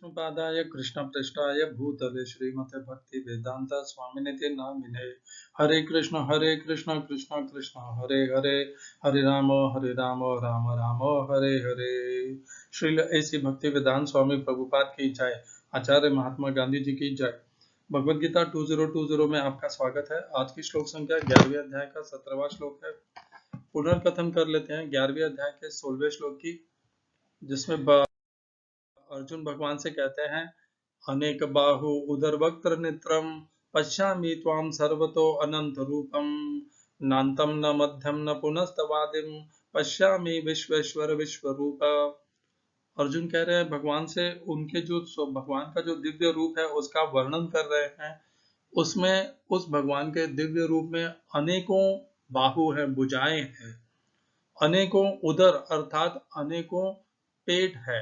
विष्णुपादाय कृष्णप्रेष्ठाय भूतले श्रीमते भक्ति वेदांत स्वामिनिति नामिने। हरे कृष्ण कृष्ण कृष्ण हरे हरे, हरे राम राम राम हरे हरे। श्रील ऐसी भक्ति वेदांत स्वामी प्रभुपाद की जय। आचार्य महात्मा गांधी जी की जय। भगवद गीता 2020 में आपका स्वागत है। आज की श्लोक संख्या 11वें अध्याय का 17वां श्लोक है। पुनर्कथन कर लेते हैं 11वें अध्याय के 16वें श्लोक की, जिसमें अर्जुन भगवान से कहते हैं, अनेक बाहु उदर वक्त्र नेत्रम पश्यामि त्वाम सर्वतो अनंत रूपम नान्तं न मध्यम न पुनस्तवादिम पश्यामि विश्वेश्वर विश्वरूप। अर्जुन कह रहे हैं भगवान से, उनके जो भगवान का जो दिव्य रूप है उसका वर्णन कर रहे हैं। उसमें उस भगवान के दिव्य रूप में अनेकों बाहु है, भुजाएं हैं, अनेकों उदर अर्थात अनेकों पेट है,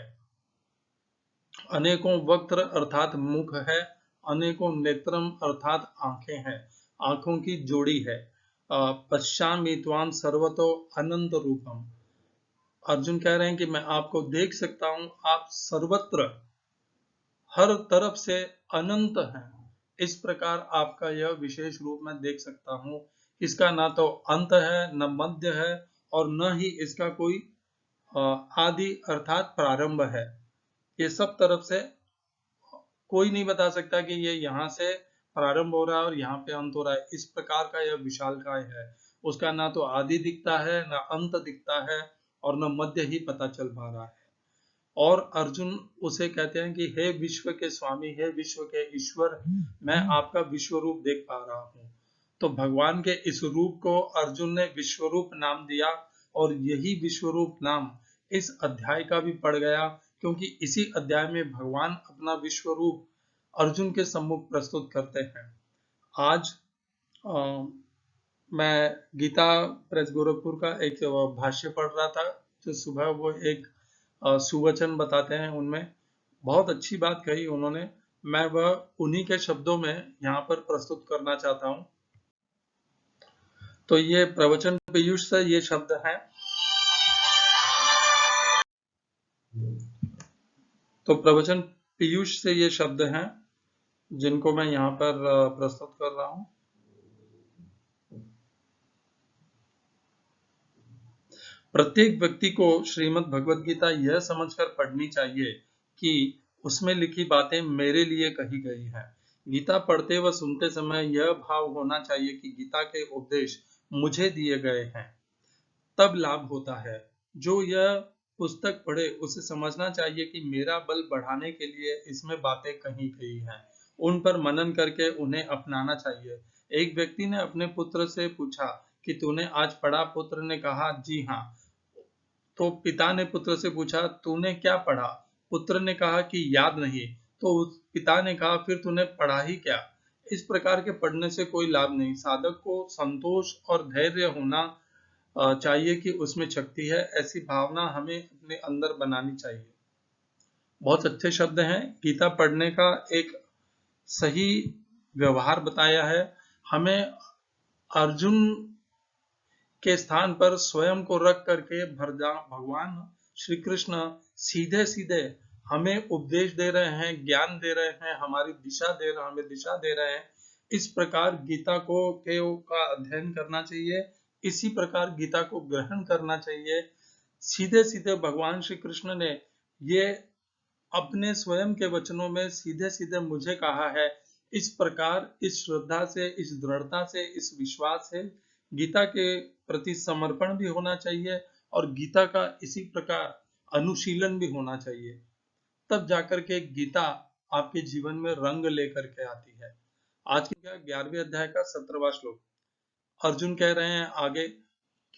अनेकों वक्त्र अर्थात मुख है, अनेकों नेत्रम अर्थात आंखें हैं, आंखों की जोड़ी है। पश्यामि त्वाम सर्वतो अनंत रूपम। अर्जुन कह रहे हैं कि मैं आपको देख सकता हूं, आप सर्वत्र हर तरफ से अनंत हैं। इस प्रकार आपका यह विशेष रूप मैं देख सकता हूं। इसका ना तो अंत है, न मध्य है, और न ही इसका कोई आदि अर्थात प्रारंभ है। ये सब तरफ से कोई नहीं बता सकता कि ये यहाँ से प्रारंभ हो रहा है और यहाँ पे अंत हो रहा है। इस प्रकार का यह विशालकाय है। उसका ना तो आदि दिखता है, ना अंत दिखता है, और न मध्य ही पता चल पा रहा है। और अर्जुन उसे कहते हैं कि हे विश्व के स्वामी, हे विश्व के ईश्वर, मैं आपका विश्व रूप देख पा रहा हूँ। तो भगवान के इस रूप को अर्जुन ने विश्वरूप नाम दिया, और यही विश्वरूप नाम इस अध्याय का भी पड़ गया, क्योंकि इसी अध्याय में भगवान अपना विश्व रूप अर्जुन के सम्मुख प्रस्तुत करते हैं। आज मैं गीता प्रेस गोरखपुर का एक भाष्य पढ़ रहा था, जो सुबह वो एक सुवचन बताते हैं, उनमें बहुत अच्छी बात कही उन्होंने। मैं वह उन्हीं के शब्दों में यहाँ पर प्रस्तुत करना चाहता हूँ। तो ये प्रवचन पीयूष से ये शब्द हैं। तो प्रवचन पीयूष से ये शब्द हैं, जिनको मैं यहाँ पर प्रस्तुत कर रहा हूँ। प्रत्येक व्यक्ति को श्रीमद् भगवद गीता यह समझकर पढ़नी चाहिए कि उसमें लिखी बातें मेरे लिए कही गई हैं। गीता पढ़ते व सुनते समय यह भाव होना चाहिए कि गीता के उपदेश मुझे दिए गए हैं, तब लाभ होता है। जो यह पुस्तक पढ़े उसे समझना चाहिए कि मेरा बल बढ़ाने के लिए इसमें बातें कही गई हैं। उन पर मनन करके उन्हें अपनाना चाहिए। एक व्यक्ति ने अपने पुत्र से पूछा कि तूने आज पढ़ा? पुत्र ने कहा, जी हाँ। तो पिता ने पुत्र से पूछा, तूने क्या पढ़ा? पुत्र ने कहा कि याद नहीं। तो पिता ने कहा, फिर तूने पढ़ा ही क्या? इस प्रकार के पढ़ने से कोई लाभ नहीं। साधक को संतोष और धैर्य होना चाहिए कि उसमें शक्ति है। ऐसी भावना हमें अपने अंदर बनानी चाहिए। बहुत अच्छे शब्द हैं। गीता पढ़ने का एक सही व्यवहार बताया है। हमें अर्जुन के स्थान पर स्वयं को रख करके भगवान श्री कृष्ण सीधे सीधे हमें उपदेश दे रहे हैं, ज्ञान दे रहे हैं, हमें दिशा दे रहे हैं। इस प्रकार गीता का अध्ययन करना चाहिए। इसी प्रकार गीता को ग्रहण करना चाहिए। सीधे सीधे भगवान श्री कृष्ण ने ये अपने स्वयं के वचनों में सीधे सीधे मुझे कहा है। इस प्रकार, इस श्रद्धा से, इस दृढ़ता से, इस विश्वास से गीता के प्रति समर्पण भी होना चाहिए, और गीता का इसी प्रकार अनुशीलन भी होना चाहिए। तब जाकर के गीता आपके जीवन में रंग लेकर के आती है। आज के 11वें अध्याय का 17वां श्लोक। अर्जुन कह रहे हैं आगे,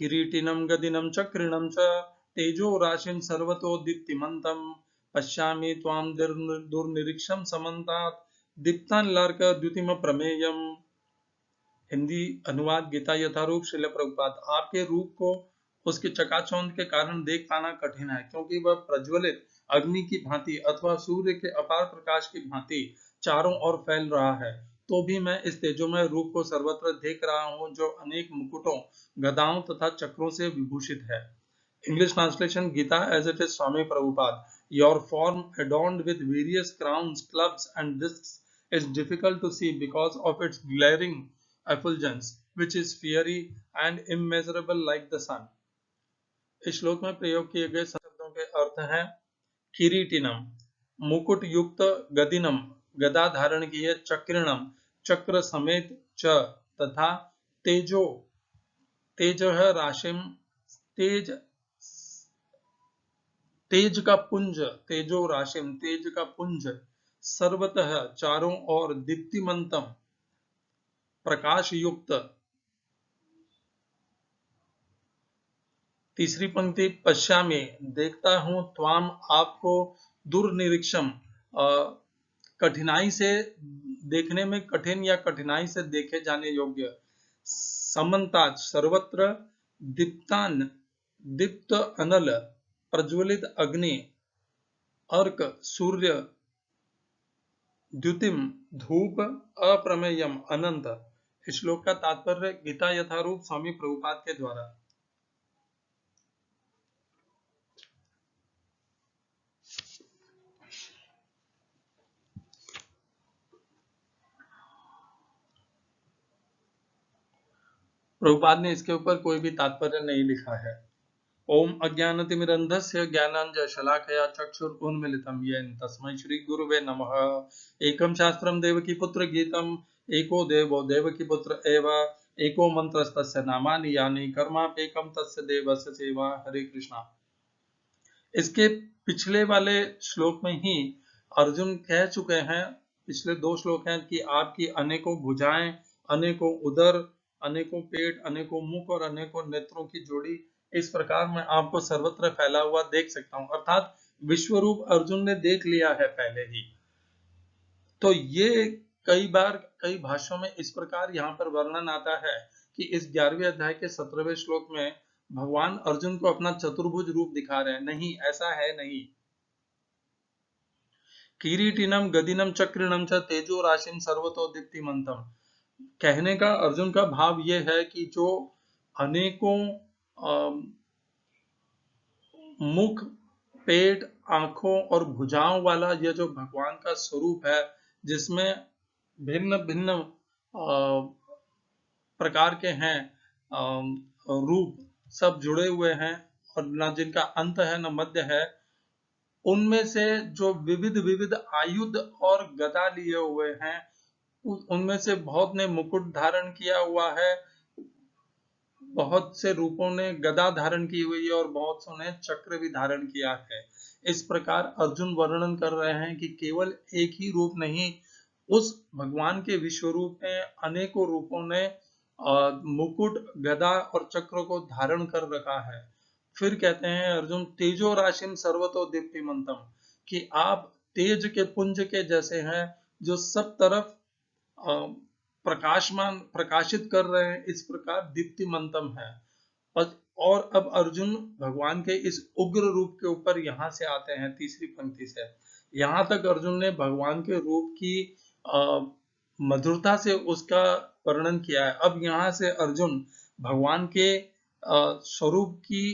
किरीटिनम गदिनम चक्रिणम च तेजो राशिम सर्वतो दीप्तिमंतम पश्यामि त्वाम दुर्निरीक्षम समन्तात् दीप्तानलार्क द्युतिम प्रमेयम। हिंदी अनुवाद गीता यथारूप श्रील प्रभुपाद। आपके रूप को उसके चकाचौंध के कारण देख पाना कठिन है, क्योंकि वह प्रज्वलित अग्नि की भांति अथवा सूर्य के अपार प्रकाश की भांति चारों ओर फैल रहा है। तो भी मैं इस तेजोमय रूप को सर्वत्र देख रहा हूँ, जो अनेक मुकुटों, गदाओं तथा चक्रों से विभूषित है। English translation, Gita as it is, Swami Prabhupada. Your form adorned with various crowns, clubs and discs is difficult to see because of its glaring effulgence, which is fiery and immeasurable like the sun. इस श्लोक में प्रयोग किए गए शब्दों के अर्थ हैं किरीटिनम मुकुट युक्त, गदिनम गदा धारण किए, चक्रिणम चक्र समेत च, तथा तेजो तेज है राशिम तेज तेज का पुंज, तेजो राशिम तेज का पुंज, सर्वतः चारों ओर, दीप्तिमंतम प्रकाश युक्त। तीसरी पंक्ति पश्यामि देखता हूं, त्वाम आपको, दुर्निरीक्षम कठिनाई से देखने में कठिन या कठिनाई से देखे जाने योग्य, समन्तात् सर्वत्र, दीप्तान दीप्त अनल, प्रज्वलित अग्नि, अर्क सूर्य, द्युतिम धूप, अप्रमेयम अनंत। इस श्लोक का तात्पर्य गीता यथारूप स्वामी प्रभुपाद के द्वारा। प्रभुपाद ने इसके ऊपर कोई भी तात्पर्य नहीं लिखा है। ओम अज्ञानतिमिरन्धस्य ज्ञानाञ्जनशलाकया चक्षुरुन्मीलितं येन तस्मै श्रीगुरुवे नमः। एकं शास्त्रं देवकीपुत्र गीतम्, एको देवो देवकीपुत्र एव, एको मंत्रस्तस्य नामानि यानि, कर्माप्येकं तस्य देवस्य सेवा। हरे कृष्णा। इसके पिछले वाले श्लोक में ही अर्जुन कह चुके हैं, पिछले 2 श्लोक हैं, कि आपकी अनेकों भुजाएं, अनेकों उदर, अनेकों पेट, अनेकों मुख और अनेकों नेत्रों की जोड़ी, इस प्रकार मैं आपको सर्वत्र फैला हुआ देख सकता हूं। अर्थात विश्व रूप अर्जुन ने देख लिया है पहले ही। तो ये कई बार कई भाषाओं में इस प्रकार यहाँ पर वर्णन आता है कि इस 11वें अध्याय के 17वें श्लोक में भगवान अर्जुन को अपना चतुर्भुज रूप दिखा रहे हैं। नहीं, ऐसा है नहीं। किरीटिनम गदिनम चक्रिणम च तेजो राशिम सर्वतो दीप्तिमंतम। कहने का अर्जुन का भाव यह है कि जो अनेकों मुख, पेट, आंखों और भुजाओं वाला यह जो भगवान का स्वरूप है, जिसमें भिन्न भिन्न प्रकार के हैं रूप, सब जुड़े हुए हैं और न जिनका अंत है न मध्य है, उनमें से जो विविध विविध आयुध और गदा लिए हुए हैं, उनमें से बहुत ने मुकुट धारण किया हुआ है, बहुत से रूपों ने गदा धारण की हुई है और बहुत से ने चक्र भी धारण किया है। इस प्रकार अर्जुन वर्णन कर रहे हैं कि केवल एक ही रूप नहीं, उस भगवान के विश्व रूप में अनेकों रूपों ने मुकुट, गदा और चक्र को धारण कर रखा है। फिर कहते हैं अर्जुन, तेजो राशिम सर्वतो दीप्तिमंतम, कि आप तेज के पुंज के जैसे हैं, जो सब तरफ प्रकाशमान प्रकाशित कर रहे हैं, इस प्रकार दीप्तिमंतम है। और अब अर्जुन भगवान के इस उग्र रूप के ऊपर यहां से आते हैं तीसरी पंक्ति से। यहां तक अर्जुन ने भगवान के रूप की मधुरता से उसका वर्णन किया है। अब यहां से अर्जुन भगवान के स्वरूप की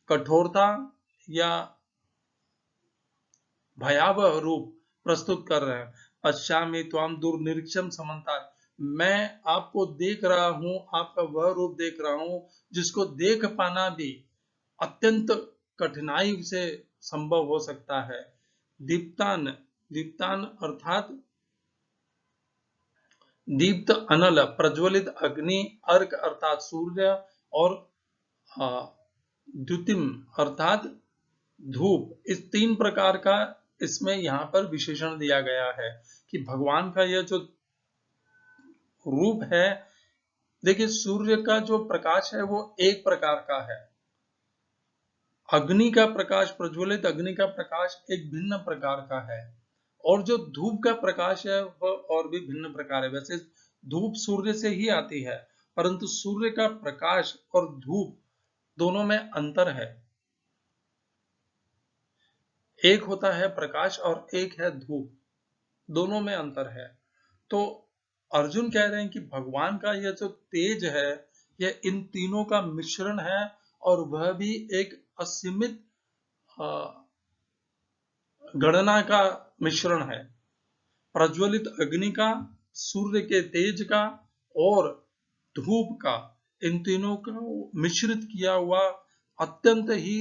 कठोरता या भयावह रूप प्रस्तुत कर रहे हैं। पश्यामि त्वाम दुर्निरीक्षम समन्तात्, मैं आपको देख रहा हूं, आपका वह रूप देख रहा हूं जिसको देख पाना भी अत्यंत कठिनाई से संभव हो सकता है। दीप्तान, दीप्तान अर्थात दीप्त अनल, प्रज्वलित अग्नि, अर्क अर्थात सूर्य, और द्युतिम अर्थात धूप। इस 3 प्रकार का इसमें यहाँ पर विशेषण दिया गया है कि भगवान का यह जो रूप है, देखिए सूर्य का जो प्रकाश है वो एक प्रकार का है, अग्नि का प्रकाश, प्रज्वलित अग्नि का प्रकाश एक भिन्न प्रकार का है, और जो धूप का प्रकाश है वह और भी भिन्न प्रकार है। वैसे धूप सूर्य से ही आती है, परंतु सूर्य का प्रकाश और धूप दोनों में अंतर है। एक होता है प्रकाश और एक है धूप, दोनों में अंतर है। तो अर्जुन कह रहे हैं कि भगवान का यह जो तेज है, यह इन तीनों का मिश्रण है, और वह भी एक असीमित गणना का मिश्रण है, प्रज्वलित अग्नि का, सूर्य के तेज का और धूप का, इन तीनों को मिश्रित किया हुआ अत्यंत ही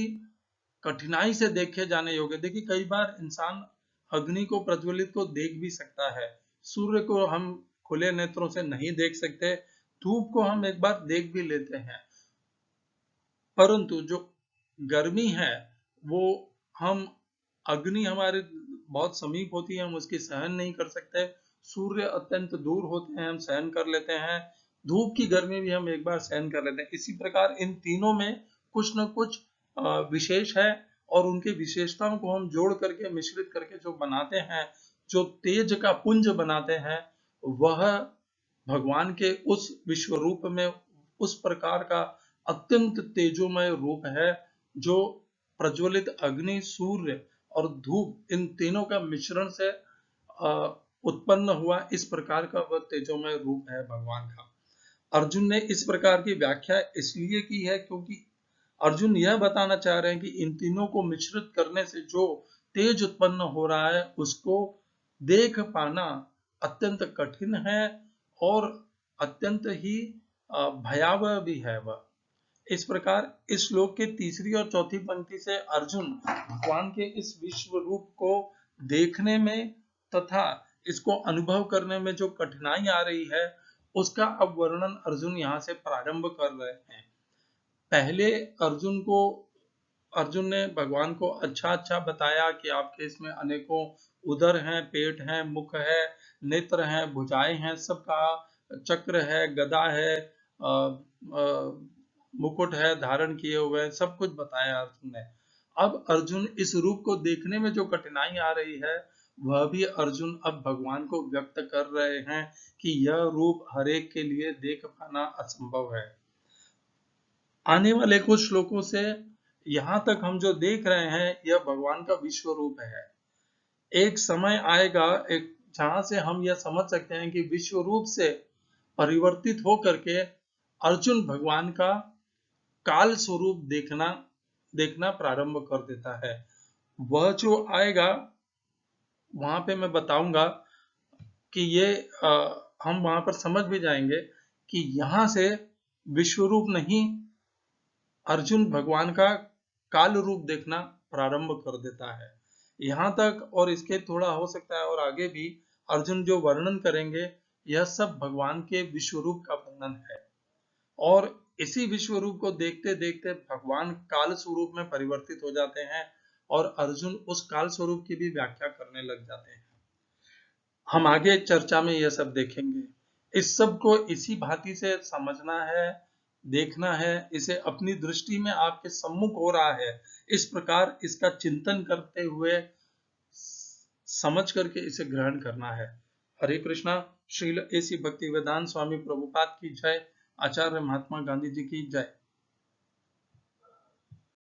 कठिनाई से देखे जाने योग्य। देखिए कई बार इंसान अग्नि को प्रज्वलित को देख भी सकता है, सूर्य को हम खुले नेत्रों से नहीं देख सकते, धूप को हम एक बार देख भी लेते हैं, परंतु जो गर्मी है वो हम अग्नि हमारे बहुत समीप होती है, हम उसकी सहन नहीं कर सकते, सूर्य अत्यंत दूर होते हैं हम सहन कर लेते हैं, धूप की गर्मी भी हम एक बार सहन कर लेते हैं। इसी प्रकार इन तीनों में कुछ न कुछ विशेष है और उनकी विशेषताओं को हम जोड़ करके मिश्रित करके जो बनाते हैं, जो तेज का पुंज बनाते हैं, वह भगवान के उस विश्व रूप में उस प्रकार का अत्यंत तेजोमय रूप है जो प्रज्वलित अग्नि, सूर्य और धूप इन तीनों का मिश्रण से उत्पन्न हुआ, इस प्रकार का वह तेजोमय रूप है भगवान का। अर्जुन ने इस प्रकार की व्याख्या इसलिए की है क्योंकि अर्जुन यह बताना चाह रहे हैं कि इन तीनों को मिश्रित करने से जो तेज उत्पन्न हो रहा है उसको देख पाना अत्यंत कठिन है और अत्यंत ही भयावह भी है वह। इस प्रकार इस श्लोक के तीसरी और चौथी पंक्ति से अर्जुन भगवान के इस विश्व रूप को देखने में तथा इसको अनुभव करने में जो कठिनाई आ रही है उसका अब वर्णन अर्जुन यहाँ से प्रारंभ कर रहे हैं। पहले अर्जुन ने भगवान को अच्छा अच्छा बताया कि आपके इसमें अनेकों उदर हैं, पेट हैं, मुख है, नेत्र हैं, भुजाएं हैं, सब कहा, चक्र है, गदा है, मुकुट है धारण किए हुए, सब कुछ बताया अर्जुन ने। अब अर्जुन इस रूप को देखने में जो कठिनाई आ रही है वह भी अर्जुन अब भगवान को व्यक्त कर रहे हैं कि यह रूप हरेक के लिए देख पाना असंभव है। आने वाले कुछ श्लोकों से यहाँ तक हम जो देख रहे हैं यह भगवान का विश्व रूप है। एक समय आएगा एक जहां से हम यह समझ सकते हैं कि विश्व रूप से परिवर्तित होकर के अर्जुन भगवान का काल स्वरूप देखना प्रारंभ कर देता है। वह जो आएगा वहां पे मैं बताऊंगा कि ये हम वहां पर समझ भी जाएंगे कि यहाँ से विश्व रूप नहीं, अर्जुन भगवान का काल रूप देखना प्रारंभ कर देता है। यहाँ तक और इसके थोड़ा हो सकता है और आगे भी अर्जुन जो वर्णन करेंगे यह सब भगवान के विश्व रूप का वर्णन है और इसी विश्व रूप को देखते देखते भगवान काल स्वरूप में परिवर्तित हो जाते हैं और अर्जुन उस काल स्वरूप की भी व्याख्या करने लग जाते हैं। हम आगे चर्चा में यह सब देखेंगे। इस सब को इसी भांति से समझना है, देखना है, इसे अपनी दृष्टि में आपके सम्मुख हो रहा है इस प्रकार इसका चिंतन करते हुए समझ करके इसे ग्रहण करना है। हरे कृष्णा। श्रील एसी भक्ति वेदांत स्वामी प्रभुपाद की जय। आचार्य महात्मा गांधी जी की जय।